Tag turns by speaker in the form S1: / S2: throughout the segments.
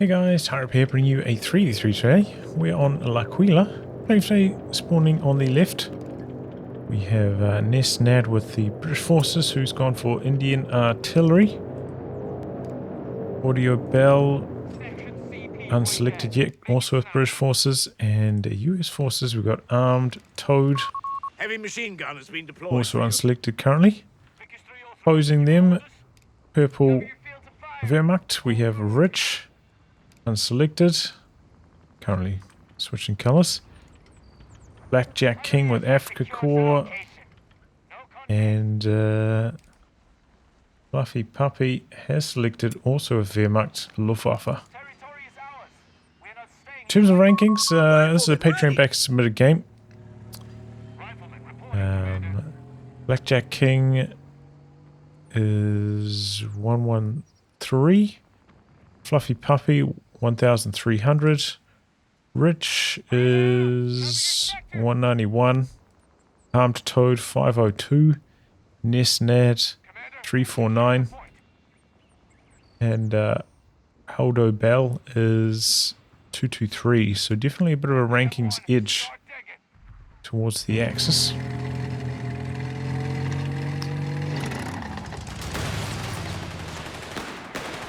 S1: Hey guys, Tyrup here bringing you a 3v3 today. We're on L'Aquila. Playing today, spawning on the left. We have Ness Nad with the British forces who's gone for Indian artillery. Audobell, unselected yet, also with British forces. And US forces, we've got ArmedToad,
S2: Heavy machine gun has been deployed.
S1: also unselected currently. Opposing them, purple Wehrmacht, we have Rich, unselected, currently switching colours. BlackJackKing with Afrika Corps, and Fluffy Puppy has selected also with Wehrmacht, Luftwaffe. In terms of rankings, this is a Patreon back submitted game. BlackJackKing is 113. Fluffy Puppy 1300. Rich is 191. ArmedToad 502. Ness Nad 349. And Audobell is 223. So definitely a bit of a rankings edge towards the Axis.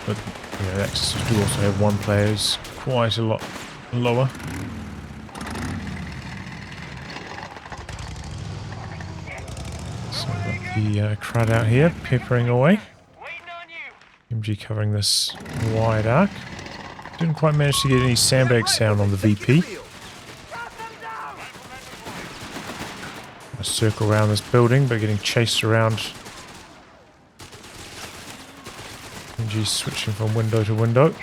S1: But yeah, the Axis do also have one player who's quite a lot lower. So we've got the crowd out here peppering away. MG covering this wide arc. Didn't quite manage to get any sandbag sound on the VP. A circle around this building, but getting chased around. MG switching from window to window.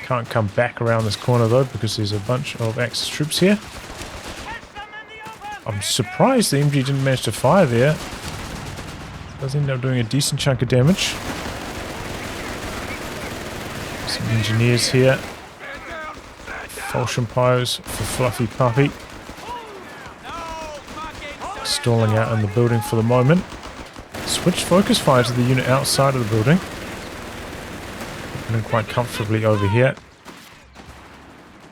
S1: Can't come back around this corner though because there's a bunch of Axis troops here. I'm surprised the MG didn't manage to fire there. Does end up doing a decent chunk of damage. Some engineers here. Falchion pyros for Fluffy Puppy. Stalling out in the building for the moment. Switch focus fire to the unit outside of the building. Quite comfortably over here.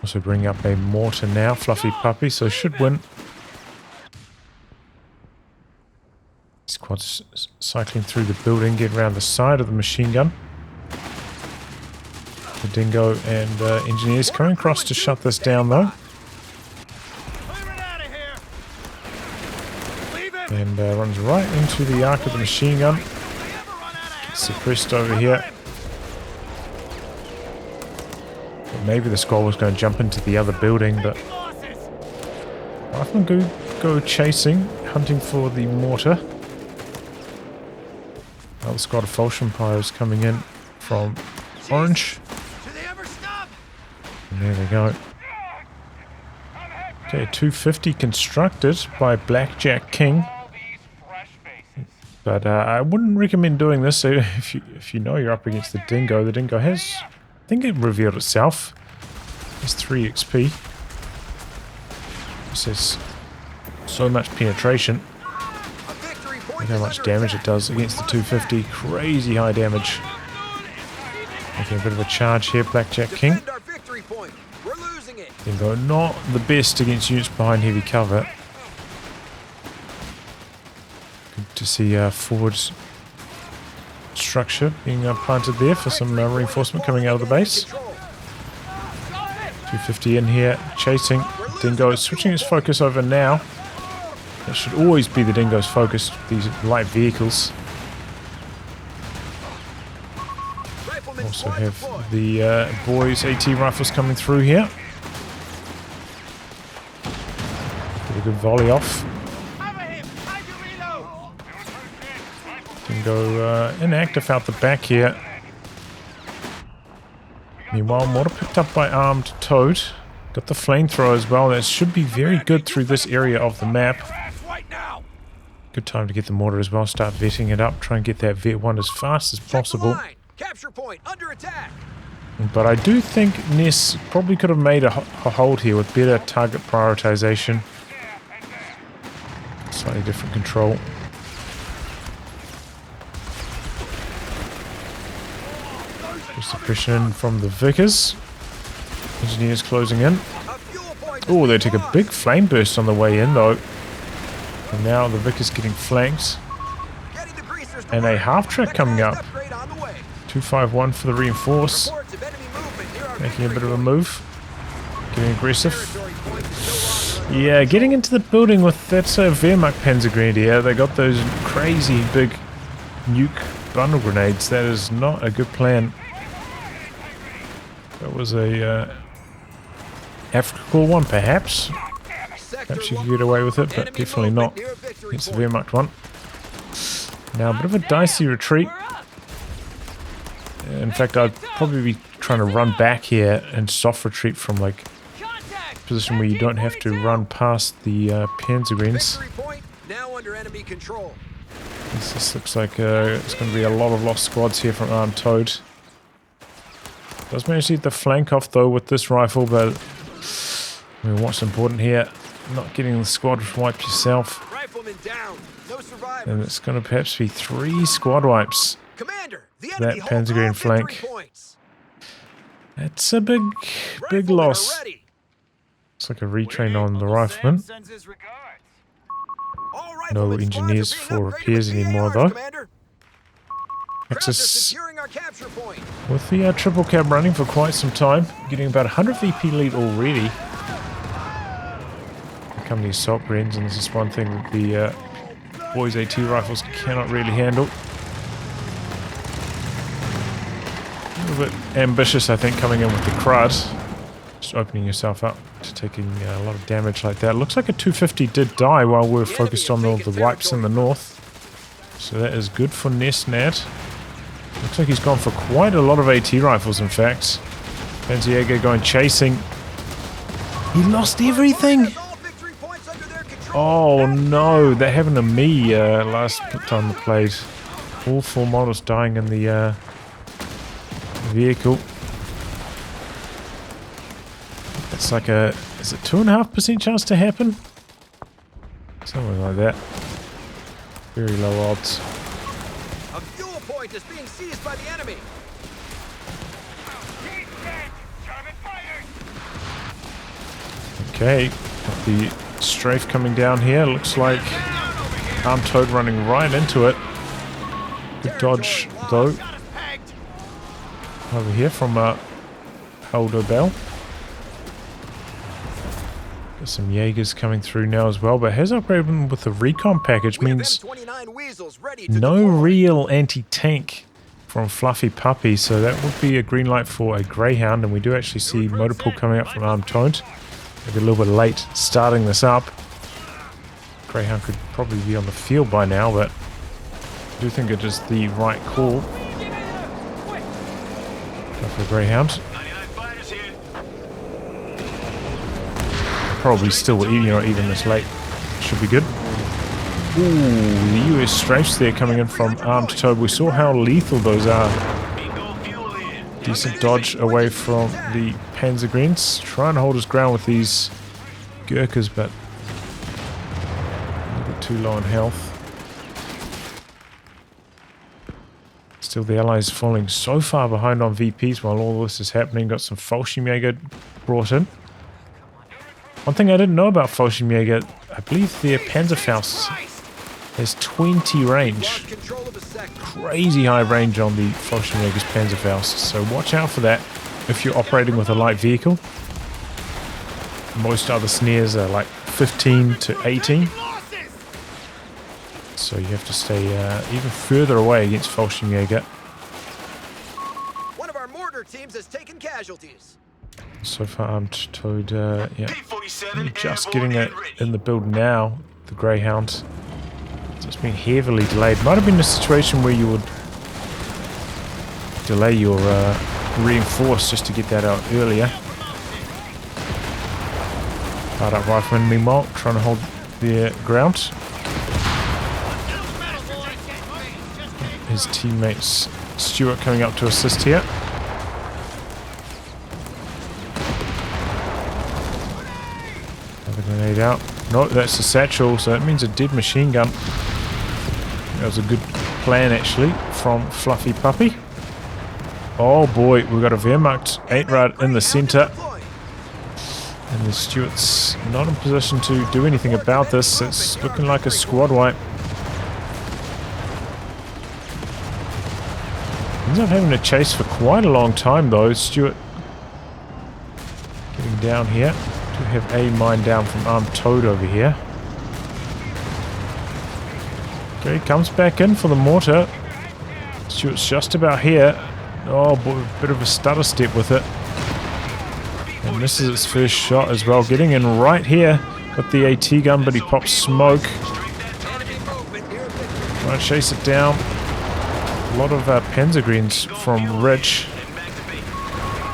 S1: Also bring up a mortar now, Fluffy Puppy, so should win. Squad's cycling through the building, get around the side of the machine gun. The Dingo and engineers coming across to shut this down though. And runs right into the arc of the machine gun. Gets suppressed over here. Maybe the squad was going to jump into the other building, but Riflemen go chasing, hunting for the mortar. Another squad of Falchion pyros coming in from orange. And there they go. Okay, 250 constructed by BlackJackKing. But I wouldn't recommend doing this. So if you know you're up against the Dingo has, I think it revealed itself. It's 3 XP. This has so much penetration. Look how much damage it does against the 250. Crazy high damage. Making a bit of a charge here, BlackJackKing. Dingo not the best against units behind heavy cover. Good to see forward structure being planted there for some reinforcement coming out of the base. 250 in here, chasing. Dingo is switching its focus over now. That should always be the Dingo's focus, these light vehicles. Also have the boys AT rifles coming through here. Get a good volley off. Dingo inactive out the back here. Meanwhile, mortar picked up by ArmedToad. Got the flamethrower as well. That should be very good through this area of the map. Good time to get the mortar as well. Start vetting it up. Try and get that vet one as fast as possible.
S2: Capture point under attack.
S1: But I do think Ness probably could have made a hold here with better target prioritization. Slightly different control. suppression from the Vickers. Engineers closing in. Oh, they took a big flame burst on the way in though. And now the Vickers getting flanked. And a half-track coming up. 251 for the reinforce. Making a bit of a move. Getting aggressive. Yeah, getting into the building with that's a Wehrmacht Panzergrenadier. They got those crazy big nuke bundle grenades. That is not a good plan. That was a Afrika one, perhaps. Perhaps you could get away with it, but definitely not. It's the Wehrmacht one. Now, a bit of a dicey retreat. In fact, I'd probably be trying to run back here and soft retreat from like a position where you don't have to run past the Panzergrenadiers. This looks like it's going to be a lot of lost squads here from ArmedToad. Does manage to get the flank off though with this rifle, but I mean, what's important here, not getting the squad wiped yourself. And it's going to perhaps be 3 squad wipes. That Panzergrenadier flank. That's a big loss. It's like a retrain on the rifleman. No engineers for repairs anymore though. Axis with the triple cab running for quite some time, getting about 100 VP lead already. Here come the assault Brens, and this is one thing that the boys AT rifles cannot really handle. A little bit ambitious, I think, coming in with the crud. Just opening yourself up to taking a lot of damage like that. Looks like a 250 did die while we're focused on all the wipes in the north. So that is good for Nesnad. Looks like he's gone for quite a lot of AT rifles, in fact. Panzerjäger going chasing. He lost everything! Oh no, that happened to me last time I played. All 4 models dying in the vehicle. It's like a, is it 2.5% chance to happen? Something like that. Very low odds.
S2: A fuel point is being seized by the enemy.
S1: Okay, got the strafe coming down here. Looks like ArmedToad running right into it. Good dodge though. Over here from Audobell. Got some Jaegers coming through now as well, but has upgraded them with the recon package, means no real anti-tank from Fluffy Puppy, so that would be a green light for a Greyhound, and we do actually see motor pool coming up from ArmedToad. Maybe a little bit late starting this up. Greyhound could probably be on the field by now, but I do think it is the right call. Go for Greyhound. Probably still, you know, even this late, should be good. Ooh, the US strafes there coming in from ArmedToad. We saw how lethal those are. Decent dodge away from the Panzergrenadiers. Trying to hold his ground with these Gurkhas, but a little bit too low on health. Still, the Allies falling so far behind on VPs while all this is happening. Got some Fallschirmjäger brought in. One thing I didn't know about Fallschirmjäger, I believe their Panzerfaust has 20 range. Crazy high range on the Fallschirmjäger's Panzerfaust, so watch out for that if you're operating with a light vehicle. Most other snares are like 15 to 18. So you have to stay even further away against Fallschirmjäger.
S2: One of our mortar teams has taken casualties.
S1: So far, ArmedToad, yeah, just getting it in the build now. The Greyhound, it's been heavily delayed. Might have been a situation where you would delay your reinforce just to get that out earlier. Fired up rifleman, meanwhile, trying to hold their ground. His teammates Stuart coming up to assist here. Grenade out. No, that's a satchel, so that means a dead machine gun. That was a good plan, actually, from Fluffy Puppy. Oh boy, we've got a Wehrmacht 8 right in the center. And the Stuart's not in position to do anything about this. It's looking like a squad wipe. Ends up having to chase for quite a long time though. Stuart getting down here. Do have a mine down from ArmedToad over here. Okay, comes back in for the mortar. Stuart's just about here. Oh boy, a bit of a stutter step with it. And misses its first shot as well. Getting in right here. Got the AT gun, but he pops smoke. Trying to chase it down. A lot of Panzergreens from Rich.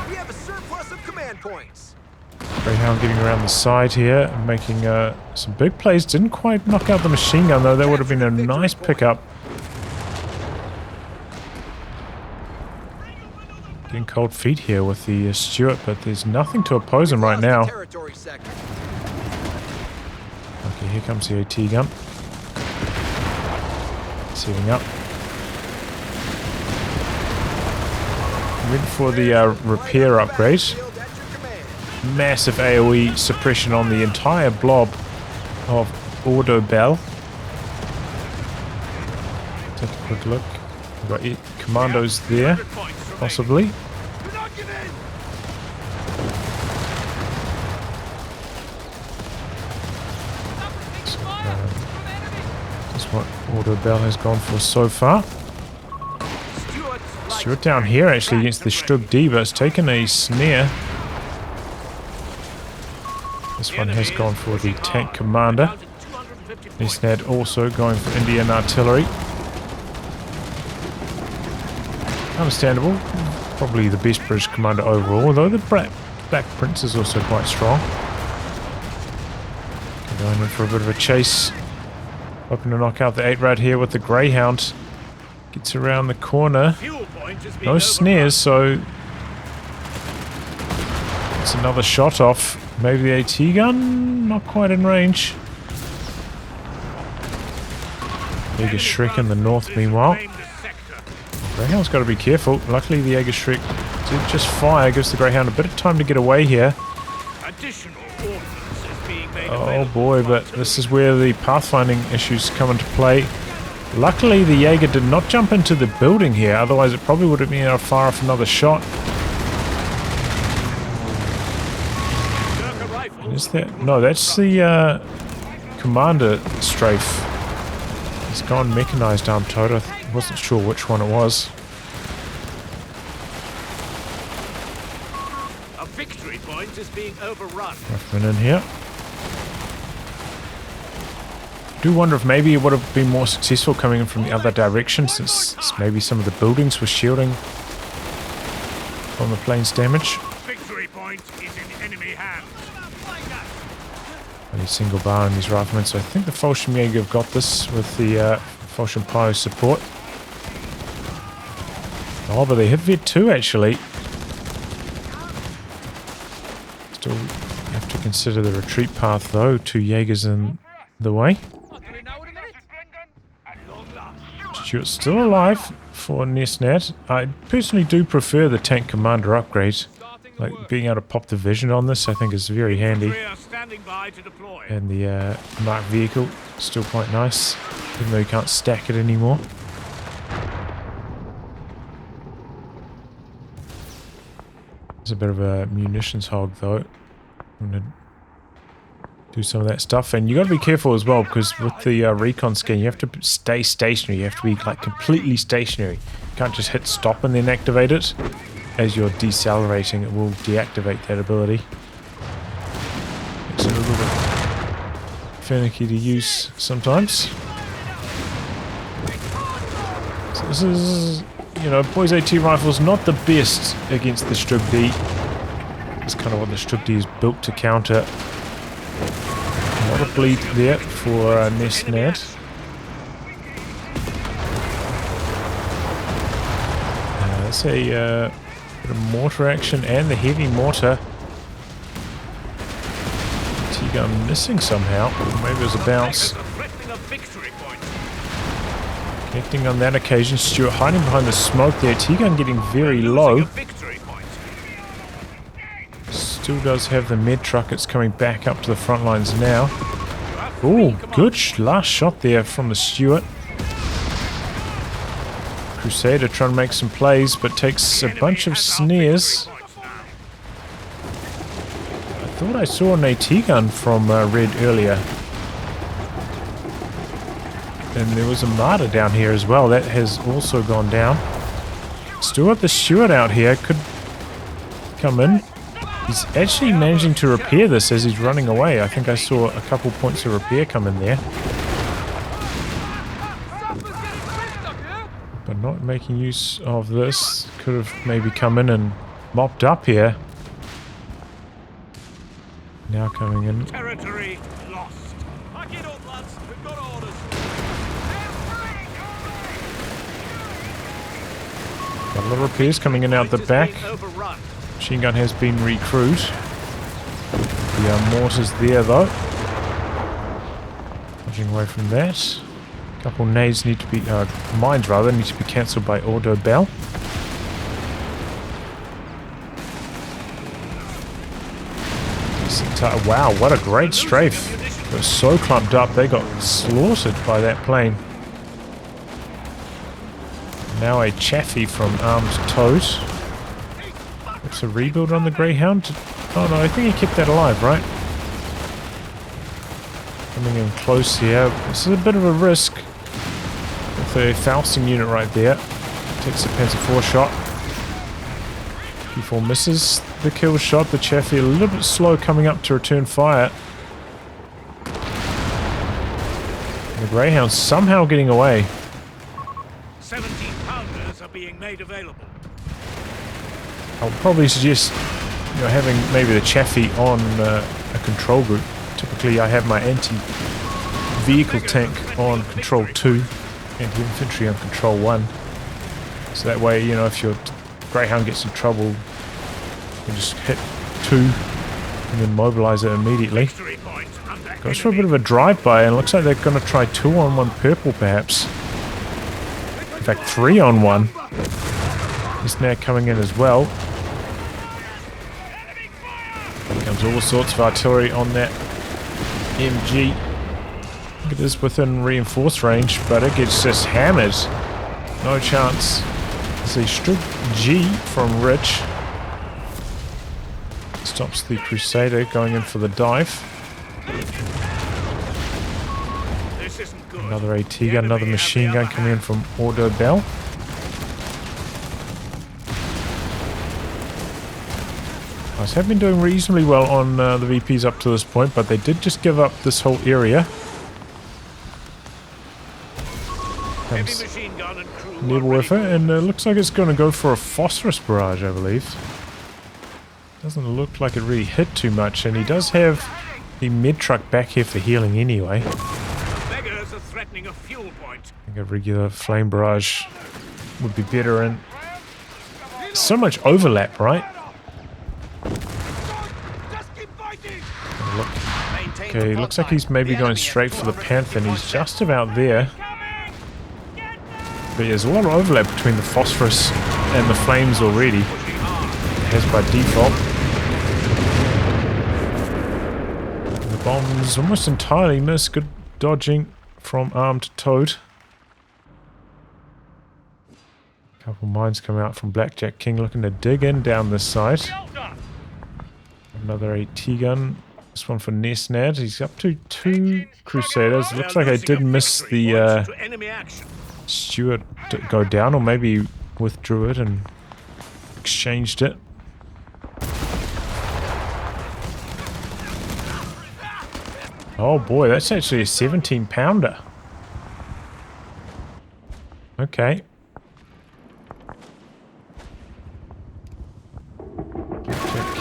S2: We have a surplus of command points.
S1: Greyhound getting around the side here and making some big plays. Didn't quite knock out the machine gun though. That would have been a nice pickup. Getting cold feet here with the Stuart, but there's nothing to oppose him right now. Okay, here comes the AT gun. Setting up. Went for the repair upgrade. Massive AoE suppression on the entire blob of Audobell. Take a quick look. We've got commandos there. Possibly. That's what Audobell has gone for so far. Stuart down here actually against the Stug D, but it's taken a snare. This one has gone for the tank commander. Nesnad also going for Indian artillery. Understandable. Probably the best British commander overall, although the Black Prince is also quite strong. Going in for a bit of a chase. Hoping to knock out the 8-rad here with the Greyhound. Gets around the corner. No snares, so it's another shot off. Maybe the AT gun? Not quite in range. Jägerschreck in the north meanwhile. Greyhound's got to be careful. Luckily the Jägerschreck did just fire. Gives the Greyhound a bit of time to get away here. Oh boy, but this is where the pathfinding issues come into play. Luckily the Jaeger did not jump into the building here, otherwise it probably would have been able to fire off another shot. Is that? No, that's the commander strafe. He's gone mechanized ArmedToad. I wasn't sure which one it was.
S3: A victory point is being overrun.
S1: Ruffman in here. I do wonder if maybe it would have been more successful coming in from the other direction, since maybe some of the buildings were shielding from the plane's damage.
S3: Victory point is in enemy hands.
S1: Only single bar in these riflemen, so I think the Fallschirmjäger have got this with the Fallschirmjäger support. Oh, but they hit Vet 2 actually. Still have to consider the retreat path though. 2 Jaegers in the way. Stuart's still alive for Nesnad. I personally do prefer the tank commander upgrade. Like being able to pop the vision on this I think is very handy. And the marked vehicle still quite nice, even though you can't stack it anymore. It's a bit of a munitions hog though. I'm gonna do some of that stuff, and you got to be careful as well, because with the recon skin you have to stay stationary. You have to be like completely stationary. You can't just hit stop and then activate it. As you're decelerating, it will deactivate that ability. Makes it a little bit finicky to use sometimes. So this is, you know, Boys AT rifles not the best against the Stug D. It's kind of what the Stug D is built to counter. A lot of bleed there for Nesnad. That's a bit of mortar action and the heavy mortar. T-gun missing somehow. Maybe it was a bounce. Connecting on that occasion. Stuart hiding behind the smoke there. T-gun getting very low. Still does have the med truck. It's coming back up to the front lines now. Oh, good last shot there from the Stuart. Crusader trying to make some plays, but takes a bunch of snares. I thought I saw an AT gun from Red earlier. And there was a martyr down here as well. That has also gone down. Still got the Stuart out here. Could come in. He's actually managing to repair this as he's running away. I think I saw a couple points of repair come in there. But not making use of this. Could have maybe come in and mopped up here. Now coming in.
S3: Territory lost. Back it up, lads. We've got orders.
S1: Got a lot of repairs coming in out the back. Machine gun has been recrewed. The mortars there though. Dodging away from that. A couple nades need to be, mines rather, need to be cancelled by Audobell. Wow, what a great strafe. They were so clumped up, they got slaughtered by that plane. Now a chaffee from ArmedToad. It's a rebuild on the Greyhound. Oh no, I think he kept that alive, right? Coming in close here. This is a bit of a risk. With a Fausting unit right there. Takes a Panzer IV shot. P4 misses the kill shot. The chaffee a little bit slow coming up to return fire. The Greyhound's somehow getting away.
S3: 17 pounders are being made available.
S1: I would probably suggest, you know, having maybe the chaffee on a control group. Typically I have my anti-vehicle tank on control 2 and the infantry on control 1. So that way, you know, if your Greyhound gets in trouble, you can just hit 2 and then mobilize it immediately. Goes for a bit of a drive-by and looks like they're going to try 2-on-1 purple perhaps. In fact, 3-on-1. Is now coming in as well. Comes all sorts of artillery on that MG. It is within reinforced range, but it gets just hammered. No chance. It's a Strip G from Rich. Stops the Crusader going in for the dive.
S3: This isn't good.
S1: Another AT gun, another machine gun coming in from Audobell. Have been doing reasonably well on the VPs up to this point, but they did just give up this whole area. Level with it, and looks like it's going to go for a phosphorus barrage, I believe. Doesn't look like it really hit too much, and he does have the med truck back here for healing anyway.
S3: Beggars are threatening a fuel point.
S1: I think a regular flame barrage would be better, and so much overlap, right? Okay, looks like he's maybe going straight for the Panther, and he's just about there. But there's a lot of overlap between the phosphorus and the flames already. It has by default. And the bombs almost entirely miss. Good dodging from ArmedToad. A couple mines coming out from BlackJackKing looking to dig in down this side. Another AT gun. This one for Nesnad. He's up to 2 Crusaders. Looks like I did miss the Stuart to go down, or maybe withdrew it and exchanged it. Oh boy, that's actually a 17-pounder. Okay.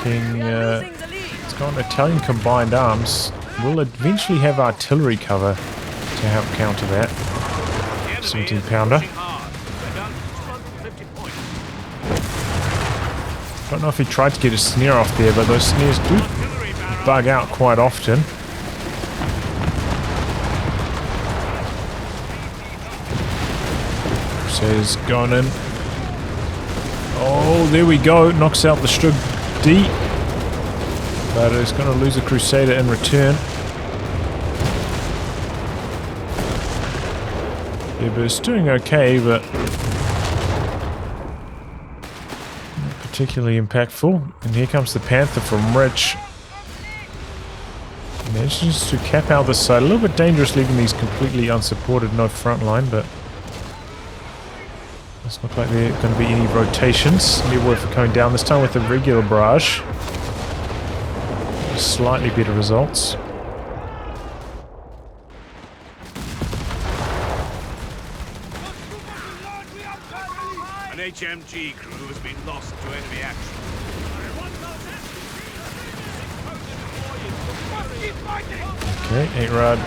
S1: King, it's got an Italian combined arms. We'll eventually have artillery cover to help counter that. 17-pounder. Don't know if he tried to get a snare off there, but those snares do bug out quite often. Crusaders going in. Oh, there we go. Knocks out the Stug D. But it's going to lose a Crusader in return. Yeah, but it's doing okay, but not particularly impactful. And here comes the Panther from Rich. Manages to cap out this side. A little bit dangerous leaving these completely unsupported, no front line, but doesn't look like there are going to be any rotations. Wehrmacht coming down this time with a regular barrage. Slightly better results.
S3: An HMG crew has been lost to enemy action.
S1: Okay, 8-Rod.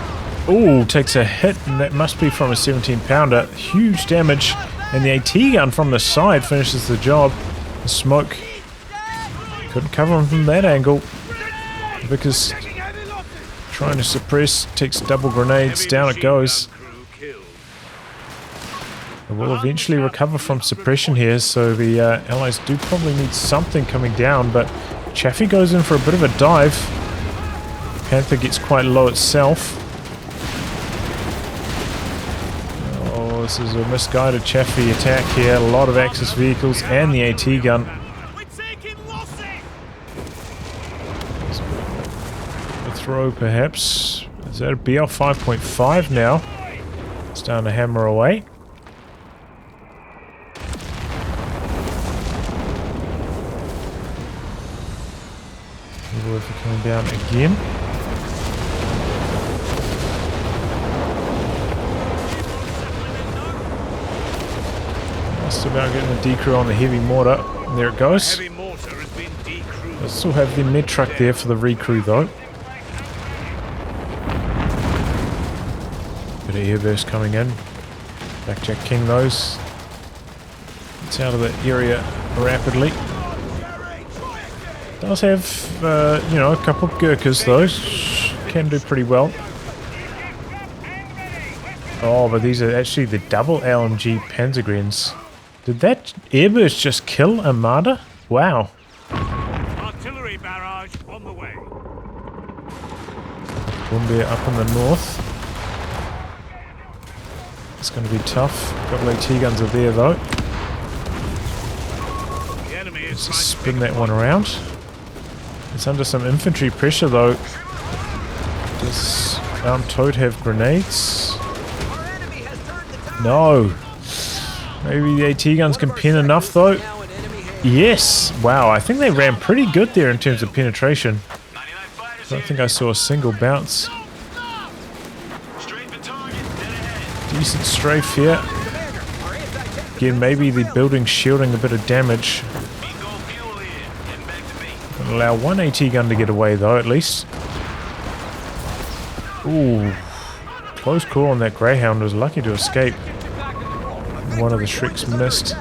S1: Ooh, takes a hit, and that must be from a 17-pounder. Huge damage, and the AT gun from the side finishes the job. The smoke couldn't cover him from that angle. Vickers trying to suppress, takes double grenades, down it goes. It will eventually recover from suppression here, so the allies do probably need something coming down, but Chaffee goes in for a bit of a dive. Panther gets quite low itself. Oh, this is a misguided Chaffee attack here. A lot of Axis vehicles and the AT gun. A throw perhaps. Is that a BL 5.5 now? It's starting to hammer away. We're coming down again. Just about getting the decrew on the heavy mortar. And there it goes. I still have the med truck there for the recrew though. Bit of airburst coming in. BlackJackKing those. It's out of the area rapidly. Does have, you know, a couple of Gurkhas though. Can do pretty well. Oh, but these are actually the double LMG Panzergrens. Did that airburst just kill Armada? Wow.
S3: Artillery barrage on the way.
S1: Bombay up in the north. It's going to be tough. A couple of AT guns are there though.
S3: The enemy is
S1: Let's just spin that one around. It's under some infantry pressure though. Does ArmedToad have grenades? No. Maybe the AT guns can pen enough though. Yes! Wow, I think they ran pretty good there in terms of penetration. I don't think I saw a single bounce. Decent strafe here. Again, maybe the building's shielding a bit of damage. Gonna allow one AT gun to get away though, at least. Ooh. Close call on that Greyhound. Was lucky to escape. One of the Shreks missed.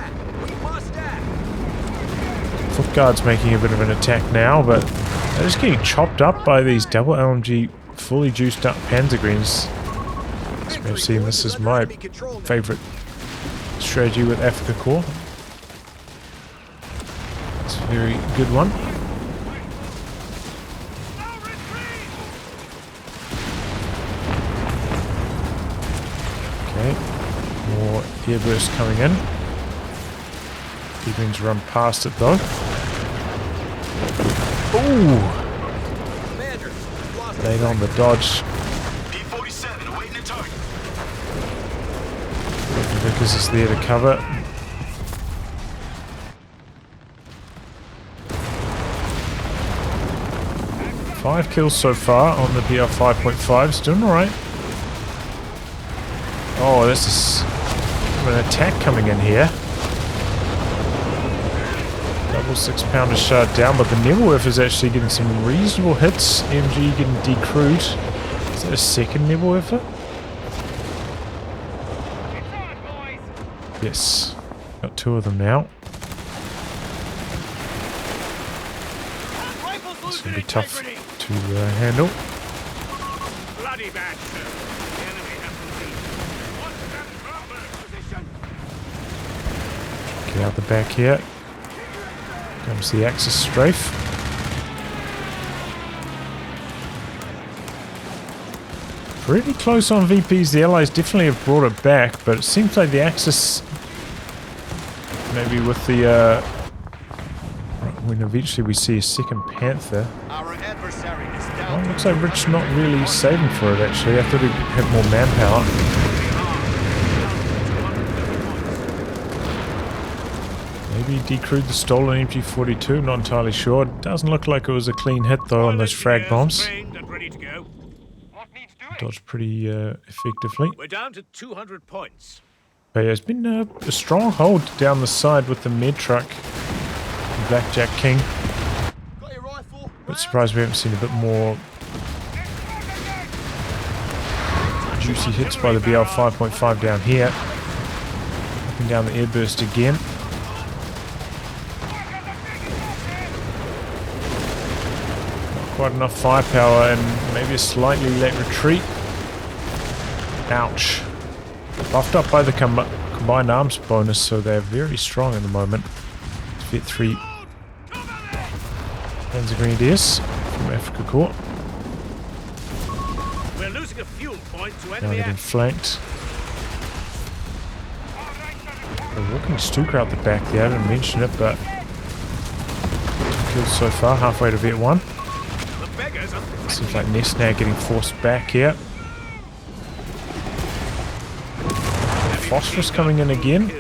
S1: Foot Guard's making a bit of an attack now, but they're just getting chopped up by these double LMG fully juiced up Panzergrens. As you may have seen, this is my favourite strategy with Afrika Korps. It's a very good one. Okay, more airburst coming in. Evenings run past it though. Ooh! Laid on the dodge. Vickers is there to cover. Five kills so far on the BR 5.5. It's doing alright. Oh, this is an attack coming in here. Double 6-pounder shot down, but the Nebelwerfer is actually getting some reasonable hits. MG getting decrewed. Is that a second Nebelwerfer? Yes. Got two of them now. It's going to be tough to handle.
S3: Bloody bad, sir. The enemy has
S1: Get out the back here. Comes the Axis strafe. Pretty close on VPs. The Allies definitely have brought it back, but it seems like the Axis, maybe with the when eventually we see a second Panther.
S2: Our adversary is down.
S1: Well, looks like Rich not really saving for it actually. I thought he'd have more manpower. Maybe he decrewed the stolen MG42, not entirely sure. Doesn't look like it was a clean hit though on those frag bombs. Dodged pretty effectively.
S3: We're down to 200 points.
S1: But yeah, it's been a strong hold down the side with the med truck. BlackJackKing.
S2: Got your rifle.
S1: Bit surprised we haven't seen a bit more juicy hits by the BL 5.5 down here. Looking down the airburst again. Not quite enough firepower and maybe a slightly late retreat. Ouch. Buffed up by the combined arms bonus, so they're very strong at the moment. Fit 3 Panzer Grenadiers from Afrika Korps.
S3: We're losing a fuel point to
S1: Now
S3: enemy
S1: getting
S3: action.
S1: flanked. A walking Stuka out the back there, I didn't mention it, but 2 kills so far, halfway to Viet 1.
S3: The beggars are
S1: Seems like Nesnag getting forced back here. Phosphorus coming in again.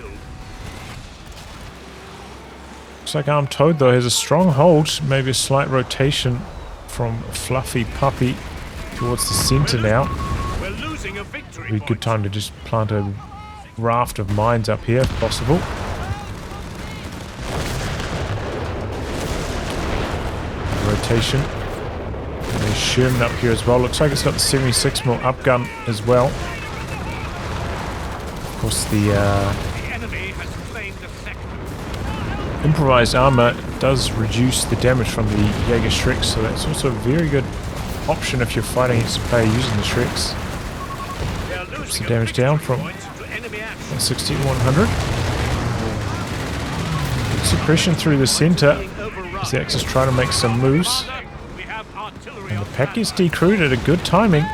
S1: Looks like ArmedToad though has a strong hold, maybe a slight rotation from Fluffy Puppy towards the center now.
S3: We're losing a victory
S1: Be a good time to just plant a raft of mines up here if possible. Rotation. And there's Sherman up here as well. Looks like it's got the 76mm upgun as well. Of course, the
S3: enemy has claimed the sector.
S1: improvised armor does reduce the damage from the Jaeger Shreks, so that's also a very good option if you're fighting against a player using the Shreks. Drops the damage down from 160 to 100. Suppression through the center as the Axis try to make some moves. And the pack gets decrewed at a good timing.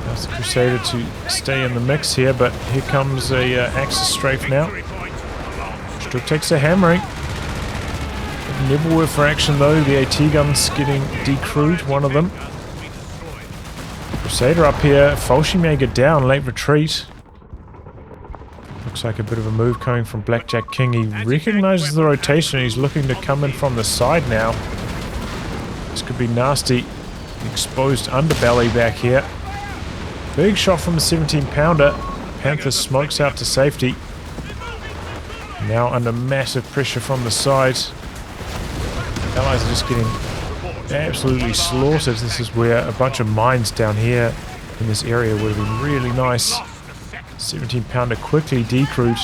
S1: That's the Crusader to stay in the mix here, but here comes a Axis strafe now. Strook takes a hammering. Nibbleware for action though, the AT guns getting decrewed, one of them. Crusader up here, Fallschirmjäger down, late retreat. Looks like a bit of a move coming from BlackJackKing. He recognizes the rotation, he's looking to come in from the side now. This could be nasty. Exposed underbelly back here. Big shot from the 17-pounder. Panther smokes out to safety. Now under massive pressure from the side. Allies are just getting absolutely slaughtered. This is where a bunch of mines down here in this area would have been really nice. 17-pounder quickly decrewed.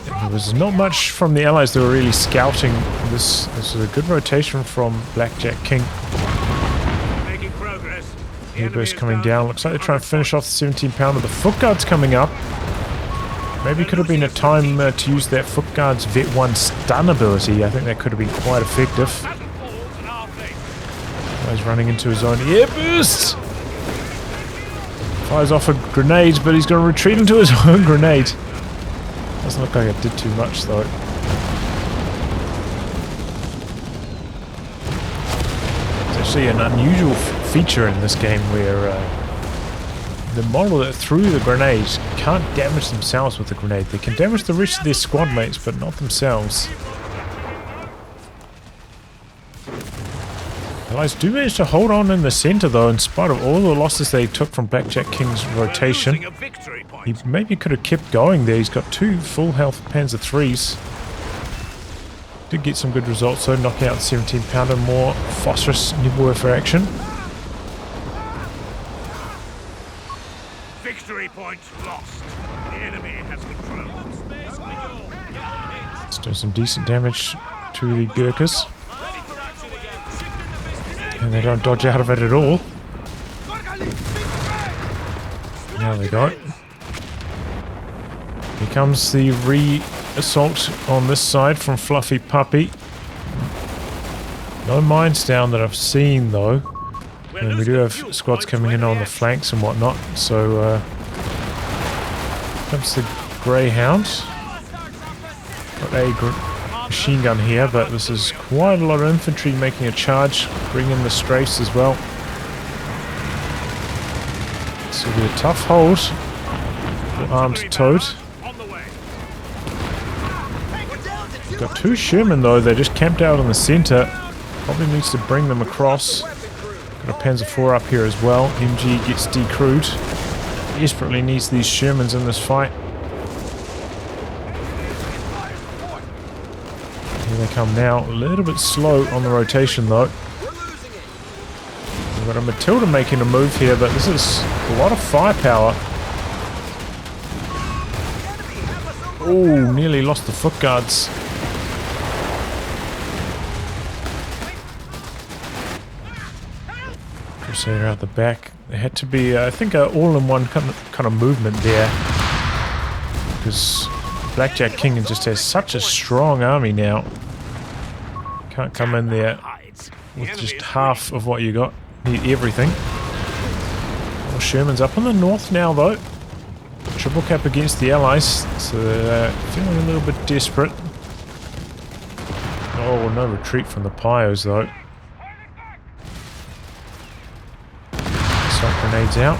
S1: There was not much from the Allies that were really scouting. This was a good rotation from BlackJackKing. Airburst coming down. Looks like they're trying to finish off the 17-pounder. The foot guard's coming up. Maybe could have been a time to use that foot guard's Vet 1 stun ability. I think that could have been quite effective. He's running into his own airburst. Fires off a grenade, but he's going to retreat into his own grenade. Doesn't look like it did too much though. It's actually an unusual feature in this game where the model that threw the grenades can't damage themselves with the grenade. They can damage the rest of their squad mates, but not themselves. Allies do manage to hold on in the center though, in spite of all the losses they took from BlackJackKing's rotation. He maybe could have kept going there. He's got 2 full health Panzer IIIs. Did get some good results though, knocking out the 17-pounder, more phosphorus Nibelware for action.
S3: Victory point lost. The enemy has control.
S1: Let's do some decent damage to the Gurkhas. And they don't dodge out of it at all. There we go. Here comes the re-assault on this side from Fluffy Puppy. No mines down that I've seen though. And we do have squads coming in on the flanks and whatnot. So comes the Greyhound. Got a machine gun here, but this is quite a lot of infantry making a charge. Bring in the strafes as well. This will be a tough hold for ArmedToad. Got two Sherman though, they just camped out in the center. Probably needs to bring them across. Got a Panzer IV up here as well. MG gets decrewed. Desperately needs these Shermans in this fight. Here they come now. A little bit slow on the rotation though. We've got a Matilda making a move here, but this is a lot of firepower. Oh, nearly lost the foot guards. Crusader out the back. There had to be, I think, an all-in-one kind of movement there. Because BlackJackKing just has such a strong army now. Can't come in there with just half of what you got. Need everything. Well, Sherman's up in the north now, though. Triple cap against the Allies, so they're feeling a little bit desperate. Oh, no retreat from the Pios, though. Assault grenades out.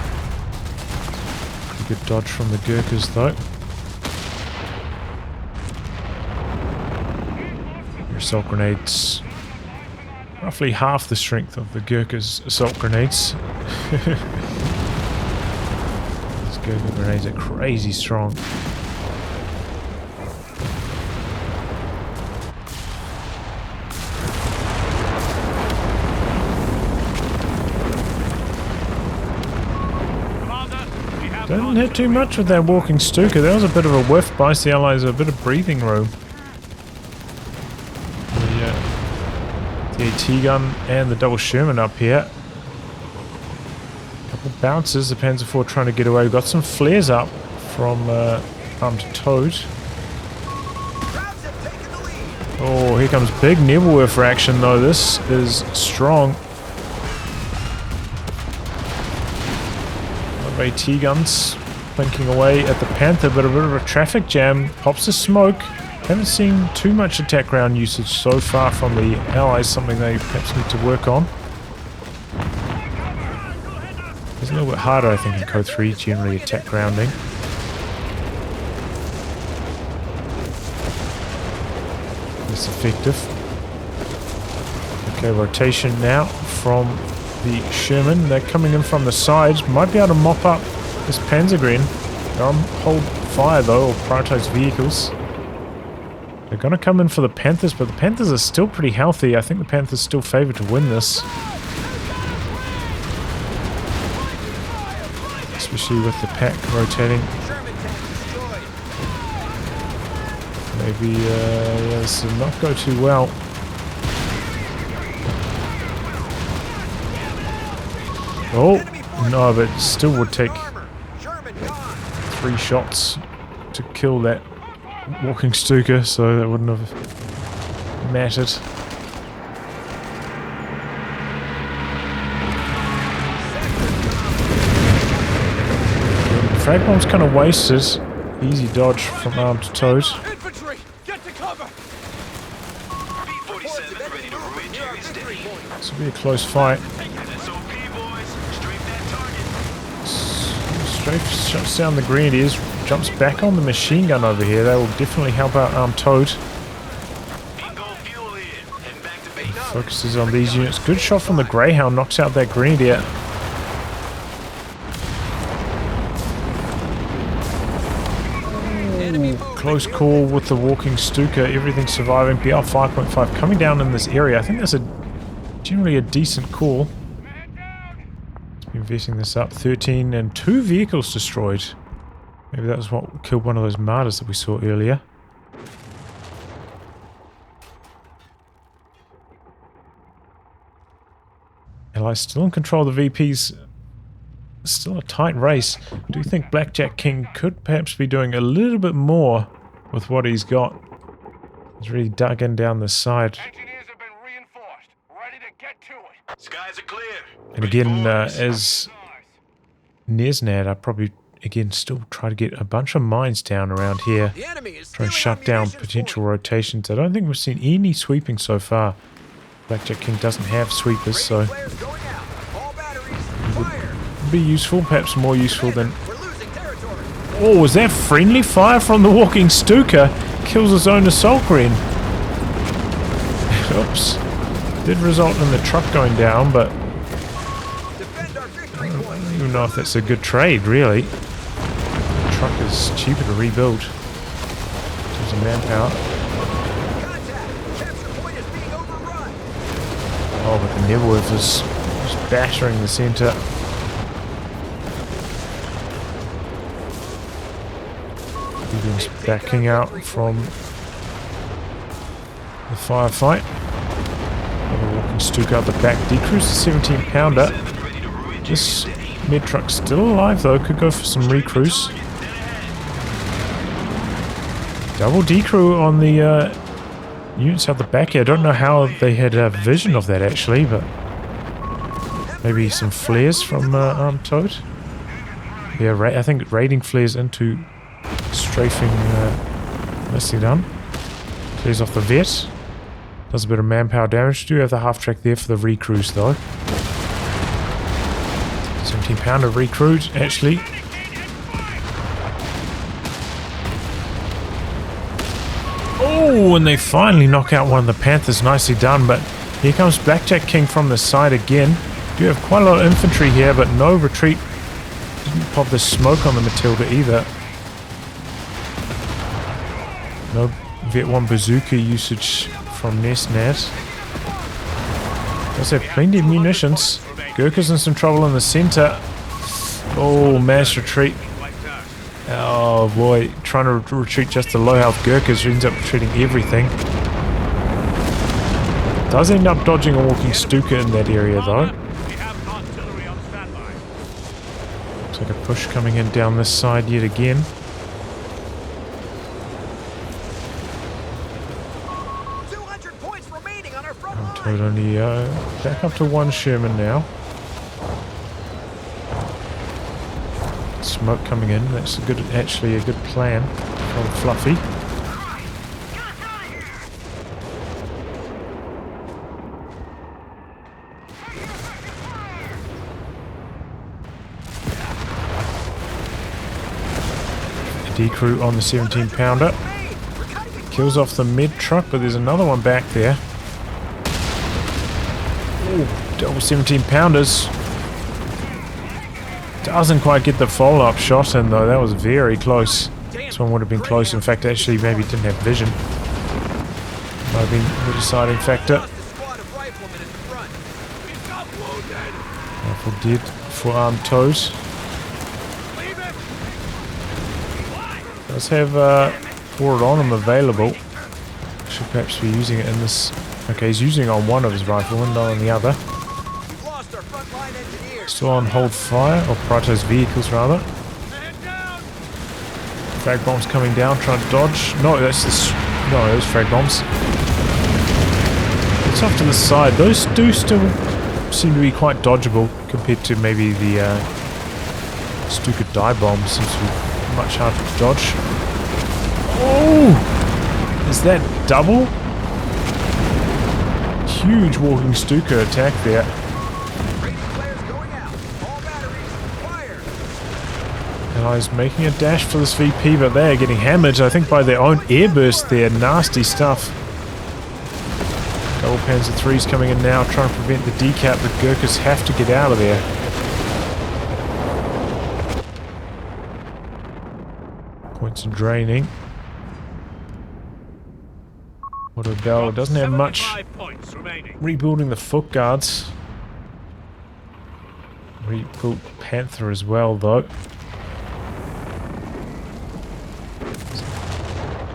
S1: Pretty good dodge from the Gurkhas, though. Your assault grenades, roughly half the strength of the Gurkhas' assault grenades. These Gurkha grenades are crazy strong. Didn't hit too much with that walking Stuka. That was a bit of a whiff. Buys the Allies a bit of breathing room. The AT gun and the double Sherman up here. Couple bounces. The Panzer IV trying to get away. We've got some flares up from ArmedToad. Oh, here comes big Nebelwerfer action though. This is strong. AT guns plinking away at the Panther, but a bit of a traffic jam. Pops the smoke. Haven't seen too much attack ground usage so far from the Allies, something they perhaps need to work on. It's a little bit harder, I think, in COH3, generally attack grounding. It's effective. Okay, rotation now from the Sherman. They're coming in from the sides. Might be able to mop up this Panzergren. They're on hold fire though, or prioritized vehicles. They're going to come in for the Panthers, but the Panthers are still pretty healthy. I think the Panthers still favored to win this. Especially with the pack rotating. Maybe, yeah, this will not go too well. Oh, no, but it still would take 3 shots to kill that walking Stuka, so that wouldn't have mattered. Frag bomb's kind of wasted. Easy dodge from ArmedToad.
S2: Infantry, get to cover.
S1: This will be a close fight. Strafe shuts down the Grenadiers, jumps back on the machine gun over here. That will definitely help out ArmedToad. Focuses on these units. Good shot from the Greyhound, knocks out that Grenadier. Close call with the walking Stuka, everything surviving. BR 5.5 coming down in this area. I think that's generally a decent call. Been vetting this up. 13 and 2 vehicles destroyed. Maybe that was what killed one of those martyrs that we saw earlier. Allies still in control of the VP's still a tight race. I do think BlackJackKing could perhaps be doing a little bit more with what he's got. He's really dug in down the side.
S3: Engineers have been reinforced. Ready to get to it. Skies are clear.
S1: And again, as Nesnad, I probably, again, still try to get a bunch of mines down around here.
S2: The enemy is
S1: Try and
S2: stealing
S1: shut down
S2: ammunition
S1: potential
S2: for
S1: rotations. I don't think we've seen any sweeping so far. BlackJackKing doesn't have sweepers,
S2: you.
S1: so
S2: Flares going out. All batteries, fire.
S1: be useful, perhaps more useful than...
S2: We're losing territory.
S1: Oh, was that friendly fire from the walking Stuka? Kills his own assault green. Oops. Did result in the truck going down, but
S2: Defend our victory
S1: I
S2: point.
S1: don't even know if that's a good trade, really. The truck is cheaper to rebuild. In terms of manpower.
S2: Contact. Capture point is being overrun.
S1: Oh, but the Nebworth is just battering the centre. Begins backing out from the firefight. Another walking Stuka out the back. Decrews the 17 pounder. This med truck's still alive though, could go for some recruits. Double decrew on the units out the back here. I don't know how they had a vision of that actually, but maybe some flares from ArmedToad. Yeah, I think raiding flares into strafing nicely done. Clears off the vet. Does a bit of manpower damage. Do have the half track there for the recruits though. 17 pounder recruit actually. Oh, and they finally knock out one of the Panthers. Nicely done, but here comes BlackJackKing from the side again. Do have quite a lot of infantry here, but no retreat. Didn't pop the smoke on the Matilda either. No Vet 1 bazooka usage from Nesnad. Does have plenty of munitions. Gurkha's in some trouble in the centre. Oh, mass retreat. Oh boy, trying to retreat just the low health Gurkhas, ends up retreating everything. Does end up dodging a walking Stuka in that area though. Looks like a push coming in down this side yet again. ArmedToad only back up to one Sherman now. Smoke coming in, that's actually a good plan from Fluffy. Decrew on the 17 pounder. Kills off the mid truck, but there's another one back there. Ooh, double 17 pounders. Doesn't quite get the follow-up shot in though, that was very close. This one would have been close, in fact actually maybe didn't have vision. Might have been the deciding factor. Rifle dead for ArmedToad. Does have forward on him available. Should perhaps be using it in this. Okay, he's using it on one of his rifle and not on the other. Still on hold fire, or prioritize vehicles rather. Frag bombs coming down, trying to dodge. No, that's this. No, those frag bombs. It's off to the side. Those do still seem to be quite dodgeable compared to maybe the Stuka die bomb. Seems to be much harder to dodge. Oh! Is that double? Huge walking Stuka attack there. Allies making a dash for this VP, but they are getting hammered, I think, by their own airburst there. Nasty stuff. Double Panzer III's coming in now, trying to prevent the decap, but Gurkhas have to get out of there. Points are draining. Audobell doesn't have much. Rebuilding the foot guards. Rebuilt Panther as well, though.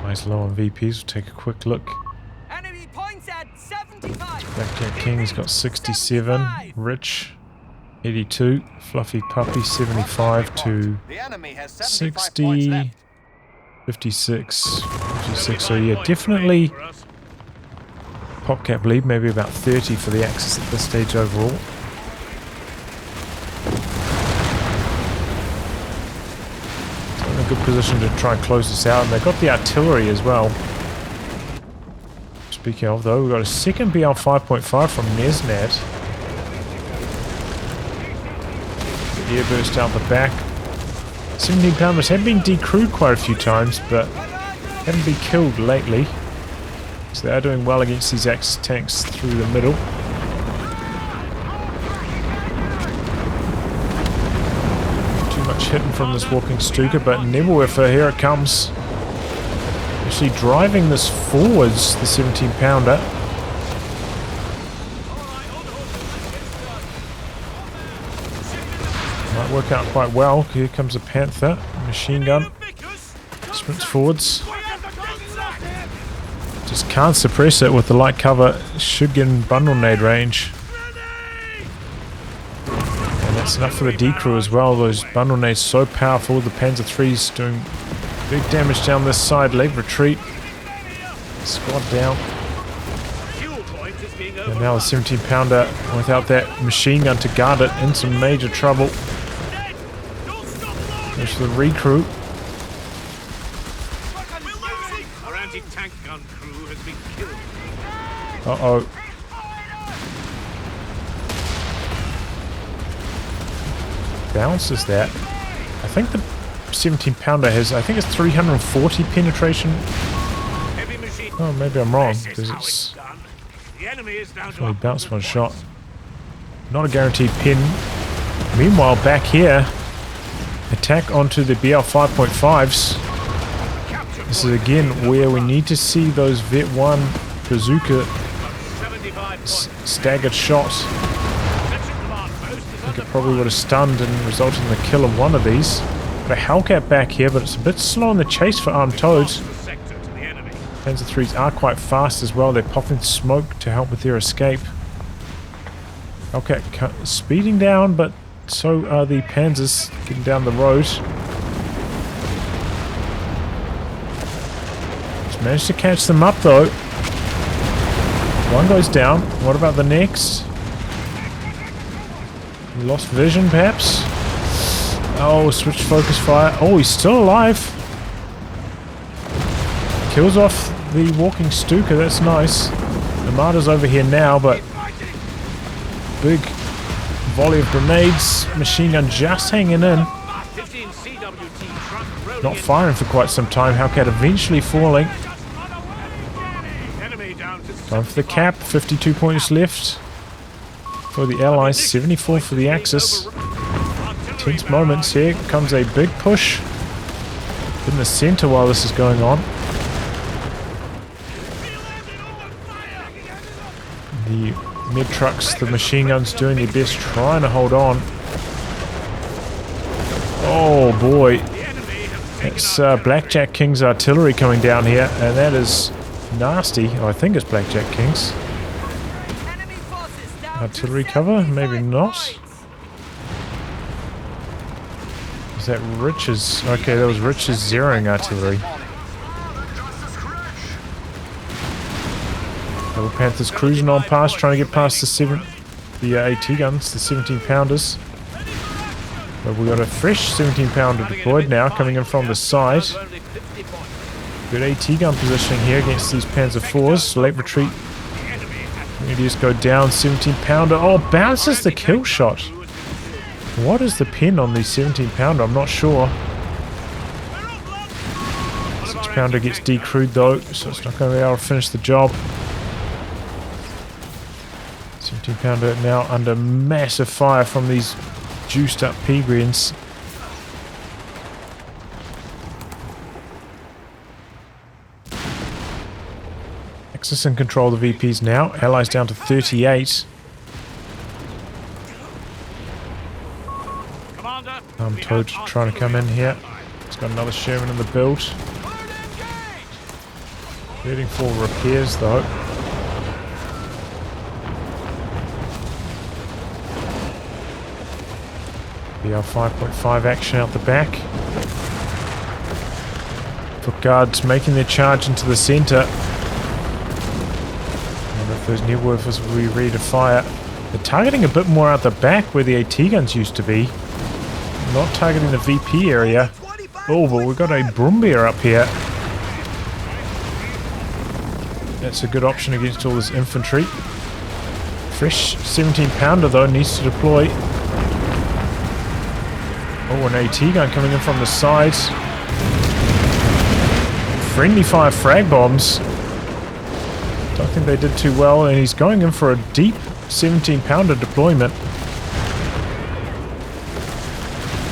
S1: Nice low on VPs. We'll take a quick look.
S4: Enemy points at 75.
S1: BlackJackKing, he's got 67. Rich 82, Fluffy Puppy 75 to
S2: The enemy has 75 points
S1: 60,
S2: left.
S1: 56, 56. So yeah, definitely PopCap lead, maybe about 30 for the Axis at this stage overall. So in a good position to try and close this out, and they've got the artillery as well. Speaking of though, we've got a second BL 5.5 from Nesnat. The airburst out the back. 17 pounders have been decrewed quite a few times, but haven't been killed lately. So they are doing well against these Axis tanks through the middle. Too much hitting from this walking Stuka, but Nebelwerfer, here it comes. Actually driving this forwards, the 17 pounder. Might work out quite well. Here comes a Panther, machine gun. Sprints forwards. Just can't suppress it with the light cover. Should get in bundle nade range. And that's enough for the decrew as well. Those bundle nades so powerful. The Panzer III's doing big damage down this side. Leg retreat. Squad down. And now the 17 pounder without that machine gun to guard it in some major trouble. There's the recruit.
S3: Our anti-tank gun crew has been killed.
S1: Uh-oh. Bounces that. I think the 17 pounder has, I think it's 340 penetration.
S3: Heavy machine.
S1: Oh, maybe I'm wrong,
S3: This is
S1: because
S3: how
S1: it's
S3: done. The enemy is down to
S1: only bounced
S3: 100
S1: one shot.
S3: points.
S1: Not a guaranteed pin. Meanwhile, back here, attack onto the BL 5.5s. This is again where we need to see those Vet 1 bazooka
S3: 75 points.
S1: staggered shot.
S3: Section command post is
S1: I think
S3: under
S1: it probably would have
S3: fire.
S1: stunned and resulted in the kill of one of these. Got a Hellcat back here, but it's a bit slow in the chase for ArmedToad.
S3: Lost the sector to the enemy.
S1: Panzer IIIs are quite fast as well. They're popping smoke to help with their escape. Hellcat speeding down, but so are the Panzers getting down the road. Just managed to catch them up though. One goes down. What about the next? We lost vision perhaps? Oh, switch focus fire. Oh, he's still alive. Kills off the walking Stuka. That's nice. Armada's over here now, but big volley of grenades. Machine gun just hanging in.
S3: 15 CWT truck rolling
S1: Not
S3: in.
S1: firing for quite some time. Hellcat eventually falling.
S3: Enemy down to
S1: Time for the cap. 52 points left for the Allies. 74 for the Axis. Tense moments here. Comes a big push in the center while this is going on. The mid trucks, the machine guns doing their best, trying to hold on. Oh boy. It's BlackJackKing's artillery coming down here, and that is nasty. Oh, I think it's BlackJackKing's. Artillery cover? Maybe not. Is that Rich's? Okay, that was Rich's zeroing artillery. Double Panthers cruising on past, trying to get past the AT guns, the 17 pounders. But we got a fresh 17 pounder deployed now, coming in from the side. Good AT gun positioning here against these Panzer IVs. Late retreat. We just go down. 17 pounder. Oh, bounces the kill shot. What is the pin on the 17 pounder? I'm not sure. 6 pounder gets decrewed though, so it's not going to be able to finish the job. 17 pounder now under massive fire from these juiced up Pegrins. Axis in control of the VPs now. Allies down to 38. ArmedToad trying to come in here. He's got another Sherman in the build. Waiting for repairs though. BR 5.5 action out the back. Foot guards making their charge into the centre. I wonder if those Nebelwerfers will be ready to fire. They're targeting a bit more out the back where the AT guns used to be. Not targeting the VP area. Oh, but we've got a Brumbeer up here. That's a good option against all this infantry. Fresh 17 pounder though needs to deploy. Oh, an AT gun coming in from the sides. Friendly fire frag bombs. Don't think they did too well, and he's going in for a deep 17 pounder deployment.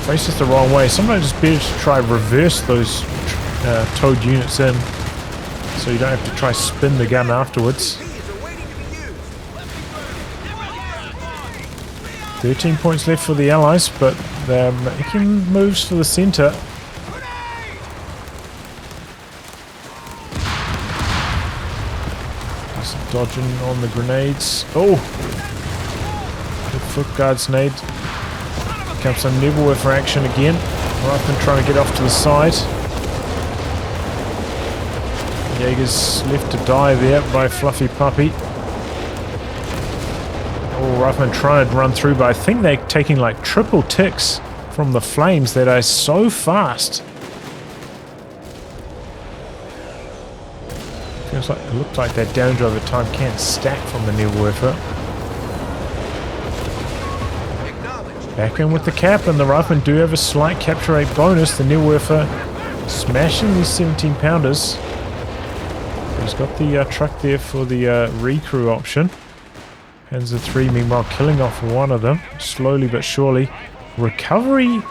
S1: Faces the wrong way. Sometimes it's better to try reverse those towed units in, so you don't have to try spin the gun afterwards. 13 points left for the Allies, but they're making moves for the centre. Just dodging on the grenades. Oh! Good foot guards nade. Comes some Nebelwerfer action again. Rifleman trying to get off to the side. Jaeger's left to die there by Fluffy Puppy. Oh, Rifleman trying to run through, but I think they're taking like triple ticks from the flames that are so fast. Feels like it looked like that downdraw over time can't stack from the Nebelwerfer. Back in with the cap, and the Riflemen do have a slight capture rate bonus. The Nebelwerfer smashing these 17 pounders. He's got the truck there for the recrew option. Panzer III meanwhile killing off one of them, slowly but surely. Recovery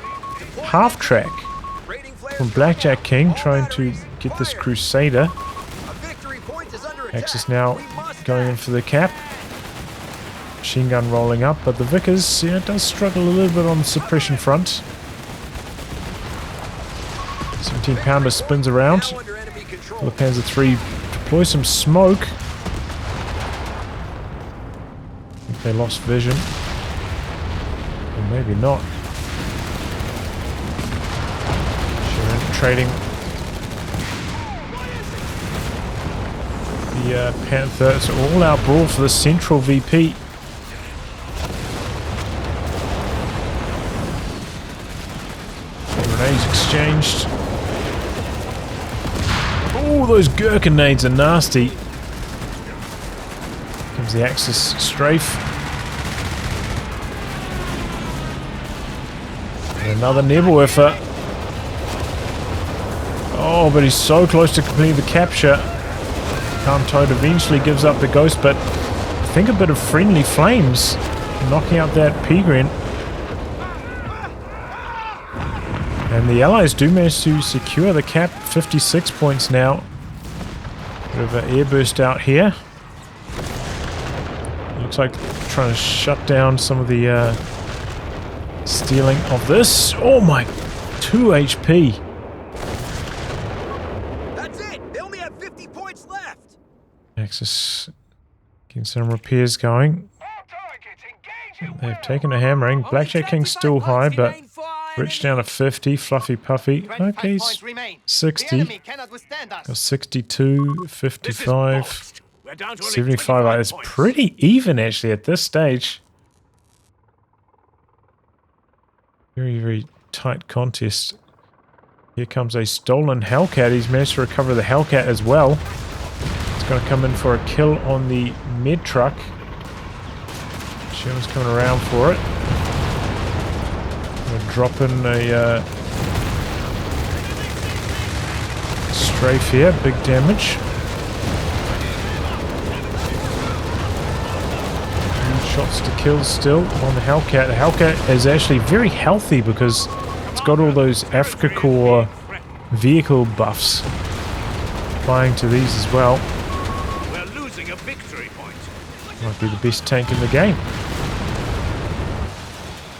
S1: half-track from BlackJackKing, trying to get this Crusader. Axis now going in for the cap. Machine gun rolling up, but the Vickers, yeah, does struggle a little bit on the suppression front. 17 pounder spins around. The Panzer III deploy some smoke. I think they lost vision. Or maybe not. Trading the Panther. It's an all-out brawl for the central VP. Grenades exchanged. Oh, those Gherkin nades are nasty. Comes the Axis strafe. And another Nebelwerfer. Oh, but he's so close to completing the capture. ArmedToad eventually gives up the ghost, but I think a bit of friendly flames knocking out that Pegrin. And the Allies do manage to secure the cap. 56 points now. Bit of an airburst out here. Looks like trying to shut down some of the stealing of this. Oh my, 2 HP. Axis getting some repairs going. They've taken a hammering. BlackJackKing's still high, but Rich down to 50. Fluffy Puffy. Okay, he's 60. Got 62, 55, 75. It's pretty even actually at this stage. Very, very tight contest. Here comes a stolen Hellcat. He's managed to recover the Hellcat as well. Going to come in for a kill on the med truck. Sherman's coming around for it. Going to drop in a strafe here, big damage. 2 shots to kill still on the Hellcat. The Hellcat is actually very healthy because it's got all those Afrika Korps vehicle buffs applying to these as well. Might be the best tank in the game.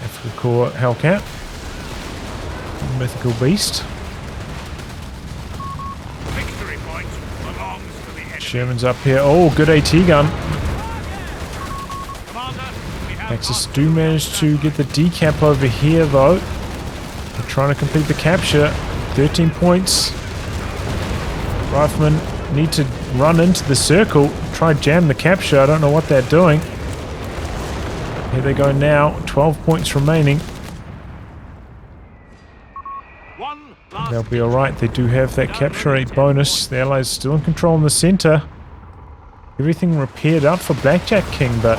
S1: Afrika Korps Hellcat. Mythical beast. Victory point belongs to the enemy. Sherman's up here. Oh, good AT gun. Axis do manage to get the decap over here though. They're trying to complete the capture. 13 points. Riflemen need to run into the circle. Try jam the capture. I don't know what they're doing. Here they go now. 12 points remaining. They'll be alright. They do have that capture rate bonus. The Allies still in control in the center. Everything repaired up for BlackJackKing, but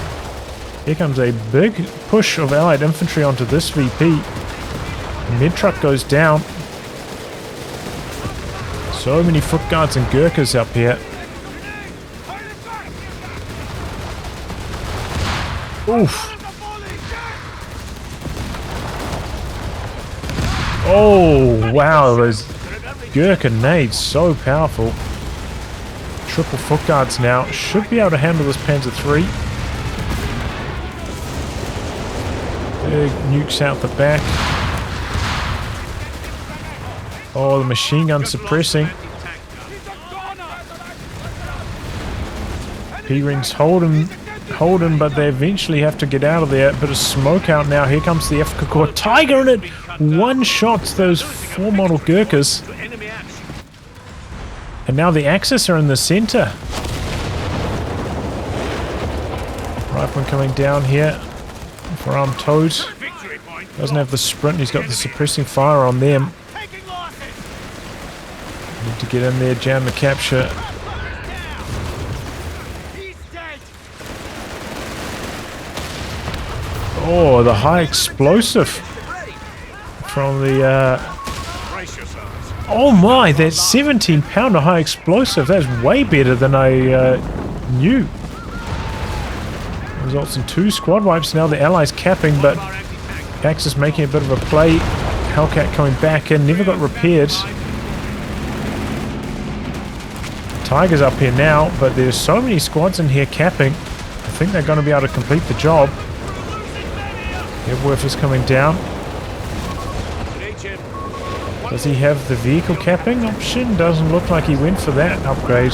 S1: here comes a big push of Allied infantry onto this VP. The mid truck goes down. So many foot guards and Gurkhas up here. Oof. Oh, wow, those Gurkha nades, so powerful. Triple foot guards now. Should be able to handle this Panzer III. Big nukes out the back. Oh, the machine gun suppressing. P-rings hold him, but they eventually have to get out of there. Bit of smoke out now. Here comes the Afrika Korps. Tiger in it! One shots those 4 model Gurkhas. And now the Axis are in the center. Rifleman coming down here for ArmedToad. Doesn't have the sprint. He's got the suppressing fire on them. Need to get in there, jam the capture. Oh, the high explosive from the oh my, that 17-pounder high explosive. That's way better than I knew. Results in 2 squad wipes. Now the Allies capping, but Axis making a bit of a play. Hellcat coming back in, never got repaired. Tiger's up here now, but there's so many squads in here capping. I think they're going to be able to complete the job. Ebworth is coming down. Does he have the vehicle capping option? Doesn't look like he went for that upgrade.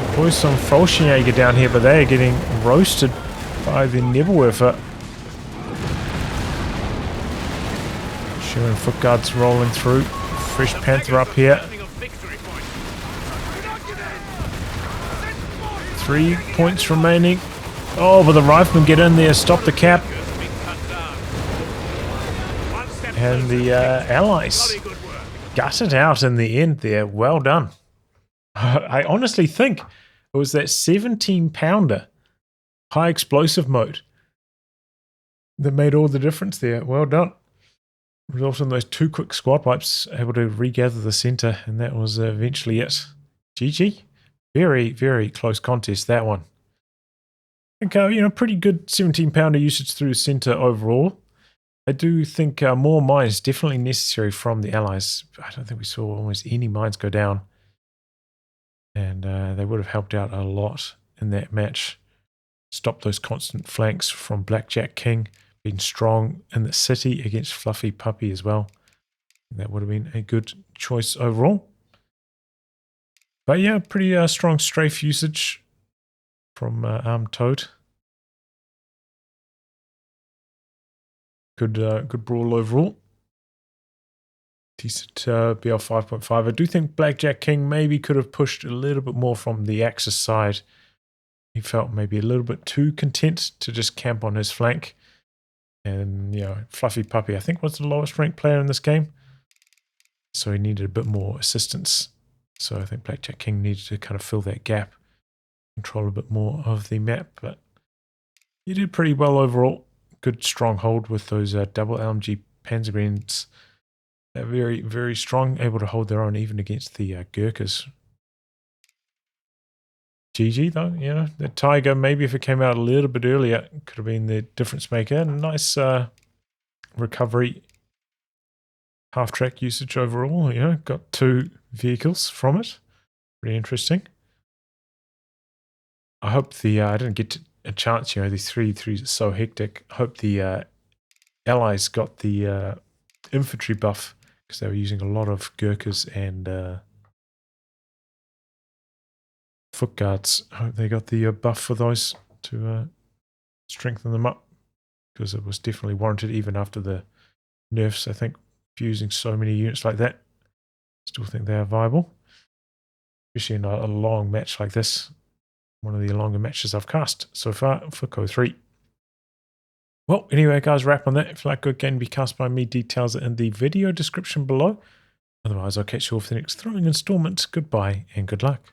S1: Deploys some Fallschirmjäger down here, but they are getting roasted by the Nebelwerfer. Sherman foot guards rolling through. Fresh Panther up here. 3 points remaining. Oh, but the Riflemen get in there, stop the cap. And the Allies gut it out in the end there. Well done. I honestly think it was that 17-pounder high explosive mode that made all the difference there. Well done. Resulted in those 2 quick squad wipes, able to regather the center, and that was eventually it. GG. Very, very close contest, that one. I think, pretty good 17-pounder usage through the center overall. I do think more mines definitely necessary from the Allies. I don't think we saw almost any mines go down. And they would have helped out a lot in that match. Stop those constant flanks from BlackJackKing. Been strong in the city against Fluffy Puppy as well. That would have been a good choice overall. But yeah, pretty strong strafe usage from ArmedToad. Good brawl overall. Decent BL 5.5. I do think BlackJackKing maybe could have pushed a little bit more from the Axis side. He felt maybe a little bit too content to just camp on his flank. And, Fluffy Puppy, I think, was the lowest ranked player in this game. So he needed a bit more assistance. So I think BlackJackKing needed to kind of fill that gap. Control a bit more of the map. But he did pretty well overall. Good strong hold with those double LMG Panzergrenadiers. They're very, very strong, able to hold their own even against the Gurkhas. GG though, the Tiger, maybe if it came out a little bit earlier, could have been the difference maker. Nice recovery, half-track usage overall, got 2 vehicles from it. Pretty interesting. I hope I didn't get a chance, these 3-3s are so hectic. I hope the Allies got the infantry buff, because they were using a lot of Gurkhas and foot guards. I hope they got the buff for those. to strengthen them up, because it was definitely warranted even after the nerfs. I think fusing so many units like that, still think they are viable, especially in a long match like this. One of the longer matches I've cast so far for COH3. Well, anyway, guys, wrap on that. If you like good game to be cast by me, details are in the video description below. Otherwise, I'll catch you all for the next throwing installment. Goodbye and good luck.